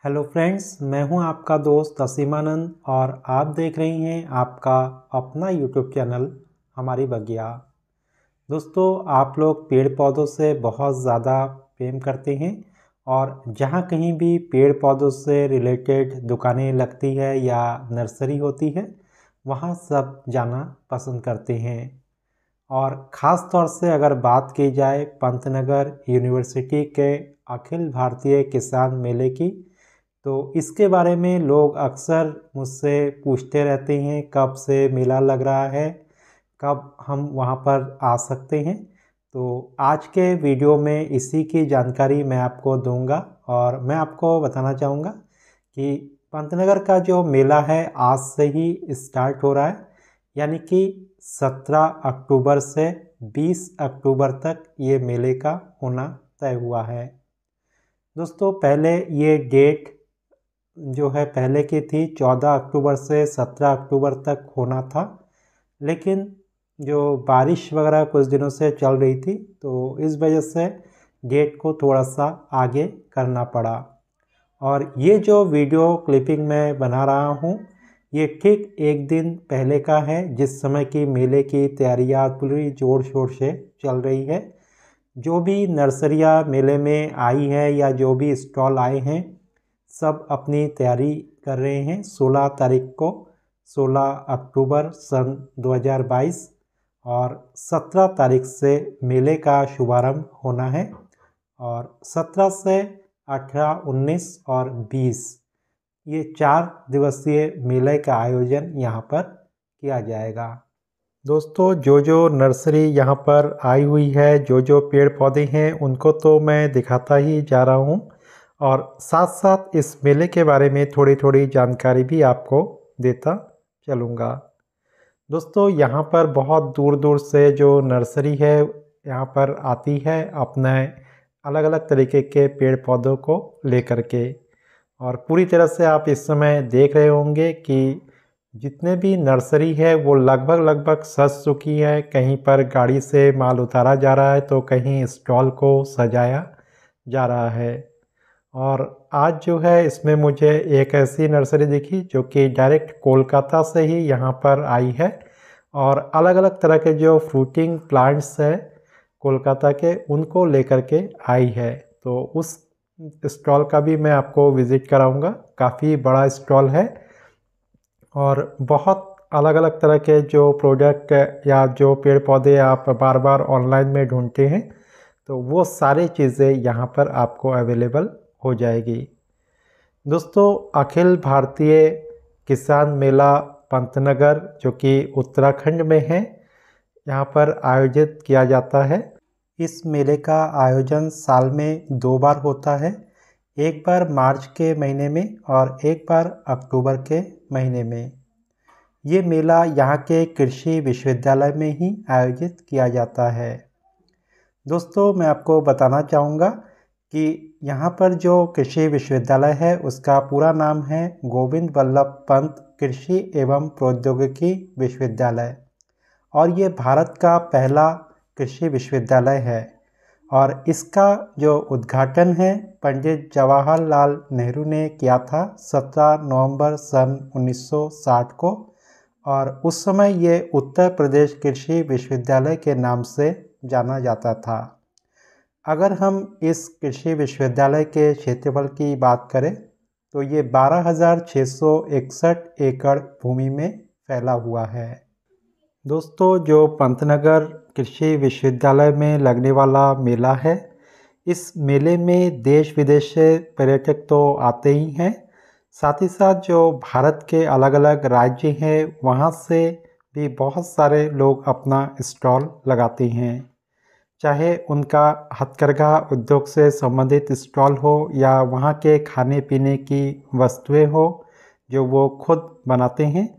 Hello friends, मैं हूं आपका दोस्त असीमानंद और आप देख रही हैं आपका अपना यूट्यूब चैनल हमारी बगिया। दोस्तों, आप लोग पेड़ पौधों से बहुत ज़्यादा प्रेम करते हैं और जहां कहीं भी पेड़ पौधों से रिलेटेड दुकानें लगती है या नर्सरी होती है वहां सब जाना पसंद करते हैं। और ख़ास तौर से अगर बात की जाए पंतनगर यूनिवर्सिटी के अखिल भारतीय किसान मेले की, तो इसके बारे में लोग अक्सर मुझसे पूछते रहते हैं कब से मेला लग रहा है, कब हम वहां पर आ सकते हैं। तो आज के वीडियो में इसी की जानकारी मैं आपको दूंगा और मैं आपको बताना चाहूँगा कि पंतनगर का जो मेला है आज से ही स्टार्ट हो रहा है, यानी कि 17 अक्टूबर से 20 अक्टूबर तक ये मेले का होना तय हुआ है। दोस्तों, पहले ये डेट जो है पहले की थी 14 अक्टूबर से 17 अक्टूबर तक होना था, लेकिन जो बारिश वगैरह कुछ दिनों से चल रही थी तो इस वजह से डेट को थोड़ा सा आगे करना पड़ा। और ये जो वीडियो क्लिपिंग मैं बना रहा हूँ ये ठीक एक दिन पहले का है, जिस समय की मेले की तैयारियाँ पूरी ज़ोर शोर से चल रही है। जो भी नर्सरियाँ मेले में आई है या जो भी स्टॉल आए हैं सब अपनी तैयारी कर रहे हैं। 16 तारीख को 16 अक्टूबर सन 2022 और 17 तारीख से मेले का शुभारंभ होना है और 17 से 18, 19 और 20 ये 4 दिवसीय मेले का आयोजन यहाँ पर किया जाएगा। दोस्तों, जो जो नर्सरी यहाँ पर आई हुई है, जो जो पेड़ पौधे हैं उनको तो मैं दिखाता ही जा रहा हूँ और साथ साथ इस मेले के बारे में थोड़ी थोड़ी जानकारी भी आपको देता चलूँगा। दोस्तों, यहाँ पर बहुत दूर दूर से जो नर्सरी है यहाँ पर आती है अपने अलग अलग तरीके के पेड़ पौधों को लेकर के, और पूरी तरह से आप इस समय देख रहे होंगे कि जितने भी नर्सरी है वो लगभग लगभग सज चुकी है। कहीं पर गाड़ी से माल उतारा जा रहा है तो कहीं स्टॉल को सजाया जा रहा है। और आज जो है इसमें मुझे एक ऐसी नर्सरी दिखी जो कि डायरेक्ट कोलकाता से ही यहाँ पर आई है और अलग अलग तरह के जो फ्रूटिंग प्लांट्स है कोलकाता के उनको लेकर के आई है। तो उस स्टॉल का भी मैं आपको विज़िट कराऊंगा। काफ़ी बड़ा स्टॉल है और बहुत अलग अलग तरह के जो प्रोडक्ट या जो पेड़ पौधे आप बार बार ऑनलाइन में ढूंढते हैं तो वो सारी चीज़ें यहाँ पर आपको अवेलेबल हो जाएगी। दोस्तों, अखिल भारतीय किसान मेला पंतनगर जो कि उत्तराखंड में है यहाँ पर आयोजित किया जाता है। इस मेले का आयोजन साल में 2 बार होता है, एक बार मार्च के महीने में और एक बार अक्टूबर के महीने में। ये मेला यहाँ के कृषि विश्वविद्यालय में ही आयोजित किया जाता है। दोस्तों, मैं आपको बताना चाहूँगा कि यहाँ पर जो कृषि विश्वविद्यालय है उसका पूरा नाम है गोविंद वल्लभ पंत कृषि एवं प्रौद्योगिकी विश्वविद्यालय और ये भारत का पहला कृषि विश्वविद्यालय है। और इसका जो उद्घाटन है पंडित जवाहरलाल नेहरू ने किया था 17 नवंबर सन 1960 को, और उस समय ये उत्तर प्रदेश कृषि विश्वविद्यालय के नाम से जाना जाता था। अगर हम इस कृषि विश्वविद्यालय के क्षेत्रफल की बात करें तो ये 12,661 एकड़ भूमि में फैला हुआ है। दोस्तों, जो पंतनगर कृषि विश्वविद्यालय में लगने वाला मेला है, इस मेले में देश विदेश से पर्यटक तो आते ही हैं, साथ ही साथ जो भारत के अलग अलग राज्य हैं वहाँ से भी बहुत सारे लोग अपना स्टॉल लगाते हैं। चाहे उनका हथकरघा उद्योग से संबंधित स्टॉल हो या वहाँ के खाने पीने की वस्तुएं हो जो वो खुद बनाते हैं,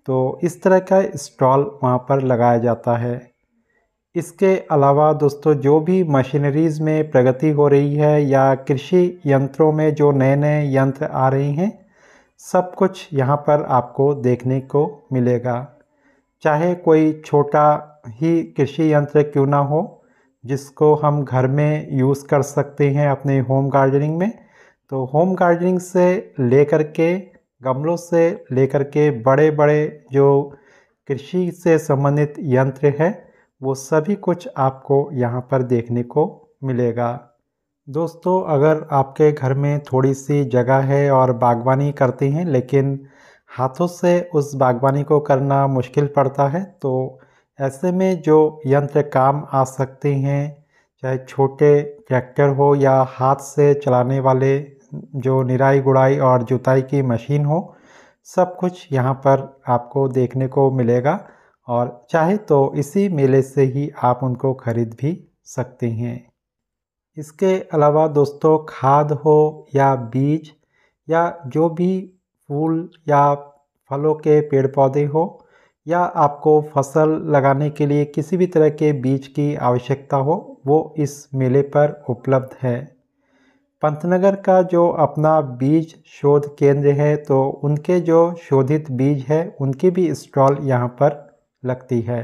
तो इस तरह का स्टॉल वहाँ पर लगाया जाता है। इसके अलावा दोस्तों, जो भी मशीनरीज़ में प्रगति हो रही है या कृषि यंत्रों में जो नए नए यंत्र आ रहे हैं सब कुछ यहाँ पर आपको देखने को मिलेगा। चाहे कोई छोटा ही कृषि यंत्र क्यों ना हो जिसको हम घर में यूज़ कर सकते हैं अपने होम गार्डनिंग में, तो होम गार्डनिंग से लेकर के, गमलों से लेकर के बड़े बड़े जो कृषि से संबंधित यंत्र है वो सभी कुछ आपको यहाँ पर देखने को मिलेगा। दोस्तों, अगर आपके घर में थोड़ी सी जगह है और बागवानी करते हैं लेकिन हाथों से उस बागवानी को करना मुश्किल पड़ता है, तो ऐसे में जो यंत्र काम आ सकते हैं, चाहे छोटे ट्रैक्टर हो या हाथ से चलाने वाले जो निराई गुड़ाई और जुताई की मशीन हो, सब कुछ यहाँ पर आपको देखने को मिलेगा और चाहे तो इसी मेले से ही आप उनको खरीद भी सकते हैं। इसके अलावा दोस्तों, खाद हो या बीज या जो भी फूल या फलों के पेड़ पौधे हो या आपको फसल लगाने के लिए किसी भी तरह के बीज की आवश्यकता हो, वो इस मेले पर उपलब्ध है। पंतनगर का जो अपना बीज शोध केंद्र है, तो उनके जो शोधित बीज है उनकी भी स्टॉल यहाँ पर लगती है।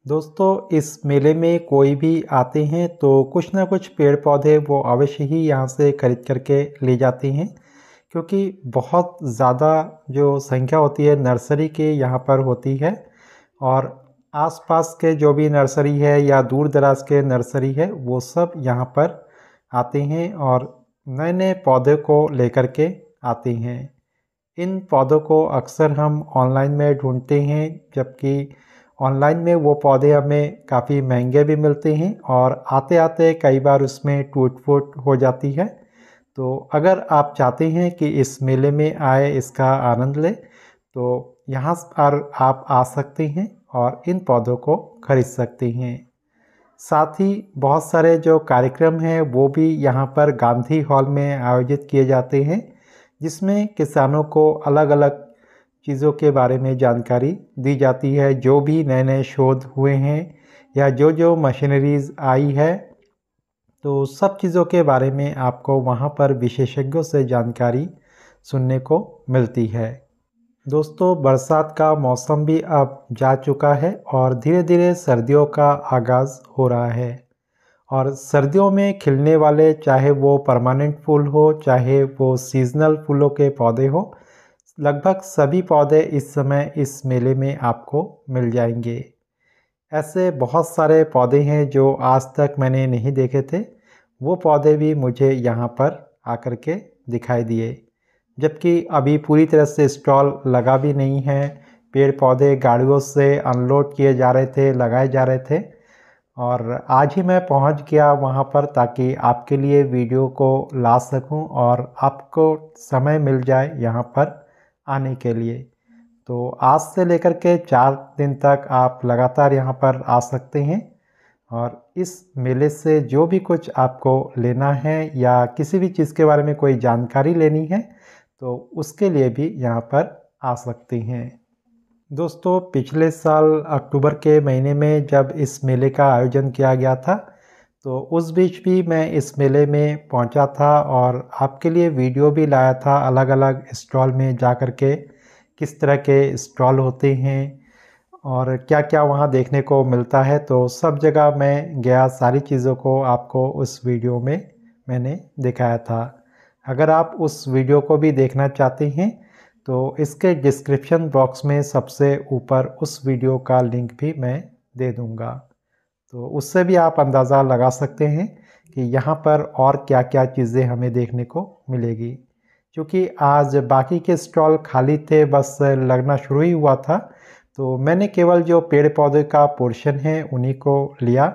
दोस्तों, इस मेले में कोई भी आते हैं तो कुछ ना कुछ पेड़ पौधे वो अवश्य ही यहाँ से खरीद करके ले जाते हैं, क्योंकि बहुत ज़्यादा जो संख्या होती है नर्सरी की यहाँ पर होती है और आसपास के जो भी नर्सरी है या दूर दराज के नर्सरी है वो सब यहाँ पर आते हैं और नए नए पौधे को लेकर के आते हैं। इन पौधों को अक्सर हम ऑनलाइन में ढूंढते हैं, जबकि ऑनलाइन में वो पौधे हमें काफ़ी महंगे भी मिलते हैं और आते आते कई बार उसमें टूट फूट हो जाती है। तो अगर आप चाहते हैं कि इस मेले में आए, इसका आनंद लें, तो यहाँ पर आप आ सकते हैं और इन पौधों को खरीद सकते हैं। साथ ही बहुत सारे जो कार्यक्रम हैं वो भी यहाँ पर गांधी हॉल में आयोजित किए जाते हैं, जिसमें किसानों को अलग अलग चीज़ों के बारे में जानकारी दी जाती है। जो भी नए नए शोध हुए हैं या जो जो मशीनरीज़ आई है, तो सब चीज़ों के बारे में आपको वहाँ पर विशेषज्ञों से जानकारी सुनने को मिलती है। दोस्तों, बरसात का मौसम भी अब जा चुका है और धीरे धीरे सर्दियों का आगाज़ हो रहा है और सर्दियों में खिलने वाले, चाहे वो परमानेंट फूल हो चाहे वो सीजनल फूलों के पौधे हो, लगभग सभी पौधे इस समय इस मेले में आपको मिल जाएंगे। ऐसे बहुत सारे पौधे हैं जो आज तक मैंने नहीं देखे थे, वो पौधे भी मुझे यहाँ पर आकर के दिखाई दिए, जबकि अभी पूरी तरह से स्टॉल लगा भी नहीं है। पेड़ पौधे गाड़ियों से अनलोड किए जा रहे थे, लगाए जा रहे थे और आज ही मैं पहुँच गया वहाँ पर ताकि आपके लिए वीडियो को ला सकूँ और आपको समय मिल जाए यहाँ पर आने के लिए। तो आज से लेकर के 4 दिन तक आप लगातार यहाँ पर आ सकते हैं और इस मेले से जो भी कुछ आपको लेना है या किसी भी चीज़ के बारे में कोई जानकारी लेनी है, तो उसके लिए भी यहाँ पर आ सकते हैं। दोस्तों, पिछले साल अक्टूबर के महीने में जब इस मेले का आयोजन किया गया था, तो उस बीच भी मैं इस मेले में पहुंचा था और आपके लिए वीडियो भी लाया था अलग अलग स्टॉल में जा कर के, किस तरह के स्टॉल होते हैं और क्या क्या वहां देखने को मिलता है। तो सब जगह मैं गया, सारी चीज़ों को आपको उस वीडियो में मैंने दिखाया था। अगर आप उस वीडियो को भी देखना चाहते हैं तो इसके डिस्क्रिप्शन बॉक्स में सबसे ऊपर उस वीडियो का लिंक भी मैं दे दूँगा, तो उससे भी आप अंदाज़ा लगा सकते हैं कि यहाँ पर और क्या क्या चीज़ें हमें देखने को मिलेगी। क्योंकि आज बाकी के स्टॉल खाली थे, बस लगना शुरू ही हुआ था, तो मैंने केवल जो पेड़ पौधे का पोर्शन है उन्हीं को लिया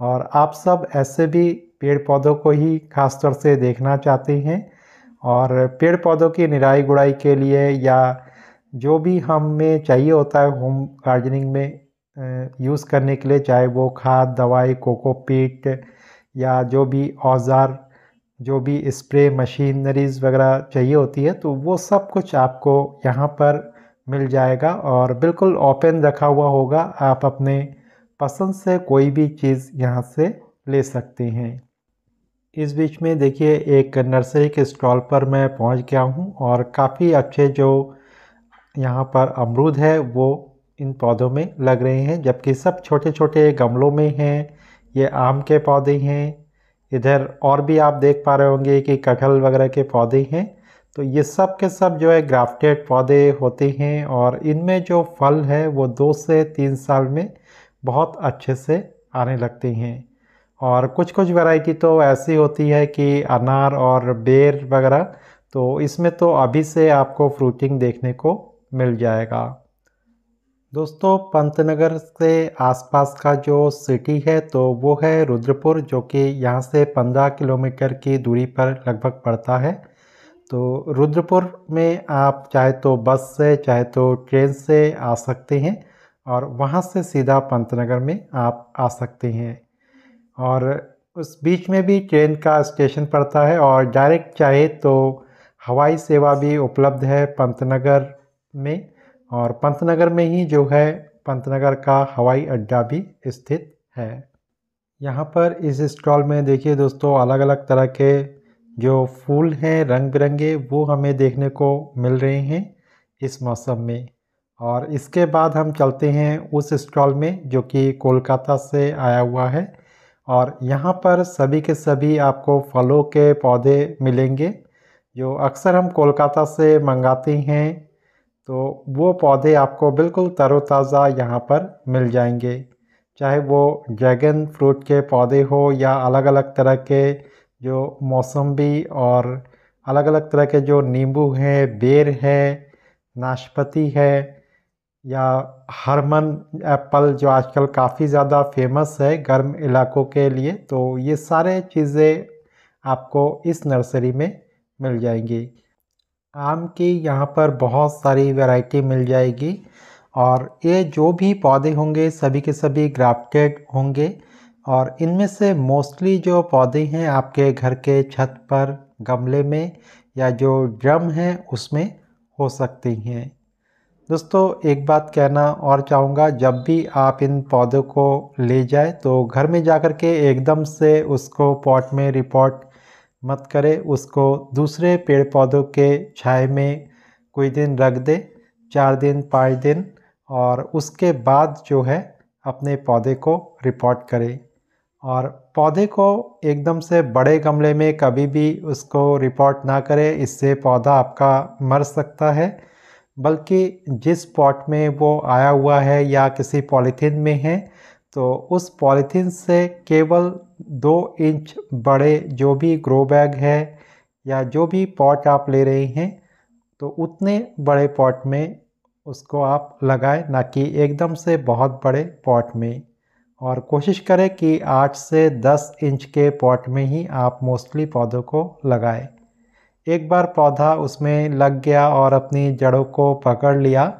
और आप सब ऐसे भी पेड़ पौधों को ही खास तौर से देखना चाहते हैं और पेड़ पौधों की निराई गुड़ाई के लिए या जो भी हमें चाहिए होता है होम गार्डनिंग में यूज़ करने के लिए, चाहे वो खाद, दवाई, कोकोपीट या जो भी औज़ार, जो भी स्प्रे मशीनरीज़ वगैरह चाहिए होती है, तो वो सब कुछ आपको यहाँ पर मिल जाएगा और बिल्कुल ओपन रखा हुआ होगा। आप अपने पसंद से कोई भी चीज़ यहाँ से ले सकते हैं। इस बीच में देखिए, एक नर्सरी के स्टॉल पर मैं पहुँच गया हूँ और काफ़ी अच्छे जो यहाँ पर अमरूद है वो इन पौधों में लग रहे हैं, जबकि सब छोटे छोटे गमलों में हैं। ये आम के पौधे हैं, इधर और भी आप देख पा रहे होंगे कि कटहल वगैरह के पौधे हैं। तो ये सब के सब जो है ग्राफ्टेड पौधे होते हैं और इनमें जो फल है वो 2 से 3 साल में बहुत अच्छे से आने लगते हैं। और कुछ कुछ वैरायटी तो ऐसी होती है कि अनार और बेर वगैरह, तो इसमें तो अभी से आपको फ्रूटिंग देखने को मिल जाएगा। दोस्तों, पंतनगर से आसपास का जो सिटी है तो वो है रुद्रपुर, जो कि यहाँ से 15 किलोमीटर की दूरी पर लगभग पड़ता है। तो रुद्रपुर में आप चाहे तो बस से चाहे तो ट्रेन से आ सकते हैं और वहाँ से सीधा पंतनगर में आप आ सकते हैं। और उस बीच में भी ट्रेन का स्टेशन पड़ता है और डायरेक्ट चाहे तो हवाई सेवा भी उपलब्ध है पंतनगर में। और पंतनगर में ही जो है पंतनगर का हवाई अड्डा भी स्थित है। यहाँ पर इस स्टॉल में देखिए दोस्तों, अलग अलग तरह के जो फूल हैं रंग बिरंगे वो हमें देखने को मिल रहे हैं इस मौसम में। और इसके बाद हम चलते हैं उस स्टॉल में जो कि कोलकाता से आया हुआ है और यहाँ पर सभी के सभी आपको फलों के पौधे मिलेंगे जो अक्सर हम कोलकाता से मंगाते हैं। तो वो पौधे आपको बिल्कुल तरोताज़ा यहाँ पर मिल जाएंगे, चाहे वो ड्रैगन फ्रूट के पौधे हो या अलग अलग तरह के जो मौसम्बी और अलग अलग तरह के जो नींबू हैं, बेर है, नाशपाती है या हरमन एप्पल जो आजकल काफ़ी ज़्यादा फेमस है गर्म इलाकों के लिए। तो ये सारे चीज़ें आपको इस नर्सरी में मिल जाएंगी। आम की यहाँ पर बहुत सारी वैरायटी मिल जाएगी और ये जो भी पौधे होंगे सभी के सभी ग्राफ्टेड होंगे और इनमें से मोस्टली जो पौधे हैं आपके घर के छत पर गमले में या जो ड्रम है उसमें हो सकते हैं। दोस्तों, एक बात कहना और चाहूँगा, जब भी आप इन पौधों को ले जाए तो घर में जाकर के एकदम से उसको पॉट में रिपोर्ट मत करें, उसको दूसरे पेड़ पौधों के छाए में कोई दिन रख दे, 4 दिन 5 दिन, और उसके बाद जो है अपने पौधे को रिपोर्ट करें। और पौधे को एकदम से बड़े गमले में कभी भी उसको रिपोर्ट ना करें, इससे पौधा आपका मर सकता है। बल्कि जिस पॉट में वो आया हुआ है या किसी पॉलीथीन में है तो उस पॉलीथीन से केवल 2 इंच बड़े जो भी ग्रो बैग है या जो भी पॉट आप ले रहे हैं तो उतने बड़े पॉट में उसको आप लगाएं, ना कि एकदम से बहुत बड़े पॉट में। और कोशिश करें कि 8 से 10 इंच के पॉट में ही आप मोस्टली पौधों को लगाएं। एक बार पौधा उसमें लग गया और अपनी जड़ों को पकड़ लिया,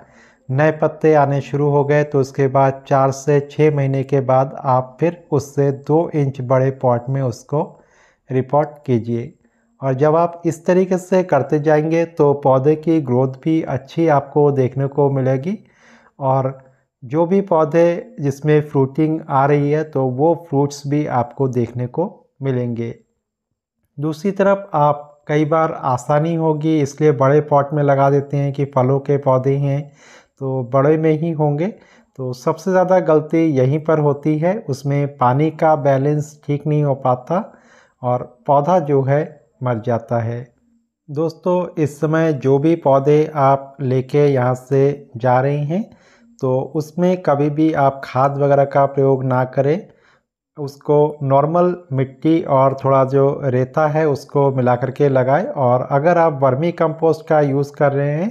नए पत्ते आने शुरू हो गए, तो उसके बाद 4 से 6 महीने के बाद आप फिर उससे 2 इंच बड़े पॉट में उसको रिपोर्ट कीजिए। और जब आप इस तरीके से करते जाएंगे तो पौधे की ग्रोथ भी अच्छी आपको देखने को मिलेगी और जो भी पौधे जिसमें फ्रूटिंग आ रही है तो वो फ्रूट्स भी आपको देखने को मिलेंगे। दूसरी तरफ आप कई बार आसानी होगी इसलिए बड़े पॉट में लगा देते हैं कि फलों के पौधे हैं तो बड़े में ही होंगे, तो सबसे ज़्यादा गलती यहीं पर होती है, उसमें पानी का बैलेंस ठीक नहीं हो पाता और पौधा जो है मर जाता है। दोस्तों, इस समय जो भी पौधे आप लेके यहाँ से जा रहे हैं तो उसमें कभी भी आप खाद वगैरह का प्रयोग ना करें, उसको नॉर्मल मिट्टी और थोड़ा जो रेता है उसको मिला करके लगाएं। और अगर आप वर्मी कंपोस्ट का यूज़ कर रहे हैं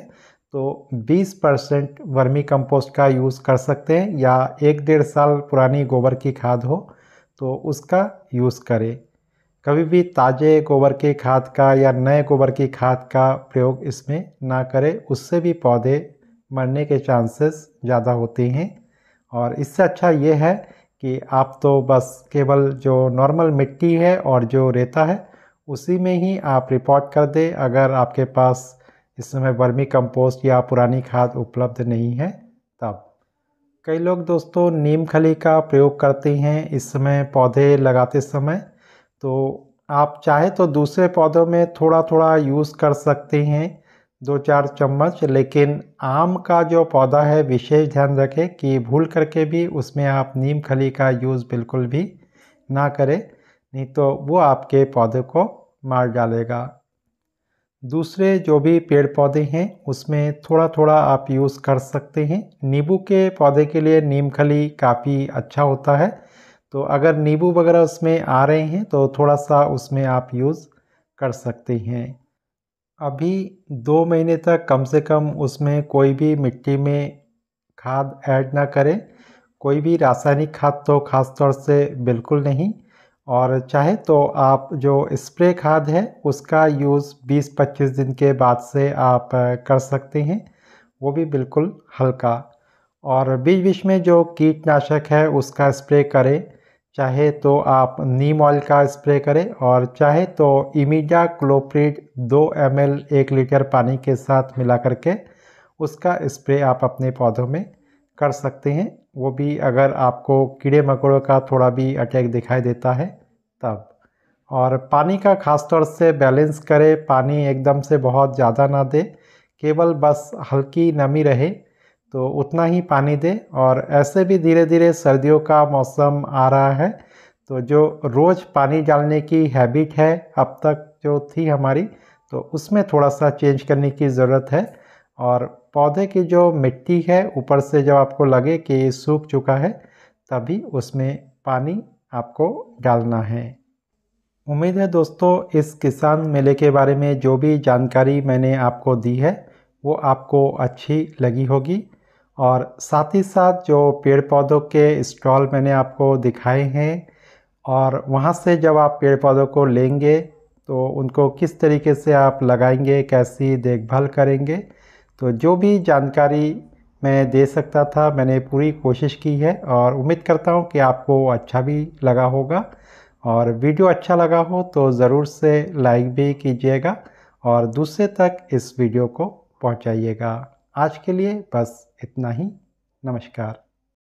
तो 20% वर्मी कंपोस्ट का यूज़ कर सकते हैं या 1-1.5 साल पुरानी गोबर की खाद हो तो उसका यूज़ करें। कभी भी ताज़े गोबर की खाद का या नए गोबर की खाद का प्रयोग इसमें ना करें, उससे भी पौधे मरने के चांसेस ज़्यादा होते हैं। और इससे अच्छा ये है कि आप तो बस केवल जो नॉर्मल मिट्टी है और जो रेता है उसी में ही आप रिपोर्ट कर दें, अगर आपके पास इस समय वर्मी कंपोस्ट या पुरानी खाद उपलब्ध नहीं है तब। कई लोग दोस्तों नीम खली का प्रयोग करते हैं इस समय पौधे लगाते समय, तो आप चाहे तो दूसरे पौधों में थोड़ा थोड़ा यूज़ कर सकते हैं, 2-4 चम्मच। लेकिन आम का जो पौधा है विशेष ध्यान रखें कि भूल करके भी उसमें आप नीम खली का यूज़ बिल्कुल भी ना करें, नहीं तो वो आपके पौधे को मार डालेगा। दूसरे जो भी पेड़ पौधे हैं उसमें थोड़ा थोड़ा आप यूज़ कर सकते हैं। नींबू के पौधे के लिए नीम खली काफ़ी अच्छा होता है, तो अगर नींबू वगैरह उसमें आ रहे हैं तो थोड़ा सा उसमें आप यूज़ कर सकते हैं। अभी 2 महीने तक कम से कम उसमें कोई भी मिट्टी में खाद ऐड ना करें, कोई भी रासायनिक खाद तो ख़ास तौर से बिल्कुल नहीं। और चाहे तो आप जो स्प्रे खाद है उसका यूज़ 20-25 दिन के बाद से आप कर सकते हैं, वो भी बिल्कुल हल्का। और बीच बीच में जो कीटनाशक है उसका स्प्रे करें, चाहे तो आप नीम ऑयल का स्प्रे करें और चाहे तो इमिडाक्लोप्रिड 2 ml 1 लीटर पानी के साथ मिला करके उसका स्प्रे आप अपने पौधों में कर सकते हैं। वो भी अगर आपको कीड़े मकोड़ों का थोड़ा भी अटैक दिखाई देता है तब। और पानी का खास तौर से बैलेंस करें, पानी एकदम से बहुत ज़्यादा ना दे, केवल बस हल्की नमी रहे तो उतना ही पानी दें। और ऐसे भी धीरे धीरे सर्दियों का मौसम आ रहा है, तो जो रोज़ पानी डालने की हैबिट है अब तक जो थी हमारी, तो उसमें थोड़ा सा चेंज करने की ज़रूरत है। और पौधे की जो मिट्टी है ऊपर से जब आपको लगे कि सूख चुका है तभी उसमें पानी आपको डालना है। उम्मीद है दोस्तों इस किसान मेले के बारे में जो भी जानकारी मैंने आपको दी है वो आपको अच्छी लगी होगी। और साथ ही साथ जो पेड़ पौधों के स्टॉल मैंने आपको दिखाए हैं और वहाँ से जब आप पेड़ पौधों को लेंगे तो उनको किस तरीके से आप लगाएंगे, कैसी देखभाल करेंगे, तो जो भी जानकारी मैं दे सकता था मैंने पूरी कोशिश की है। और उम्मीद करता हूँ कि आपको अच्छा भी लगा होगा। और वीडियो अच्छा लगा हो तो ज़रूर से लाइक भी कीजिएगा और दूसरे तक इस वीडियो को पहुंचाइएगा। आज के लिए बस इतना ही। नमस्कार।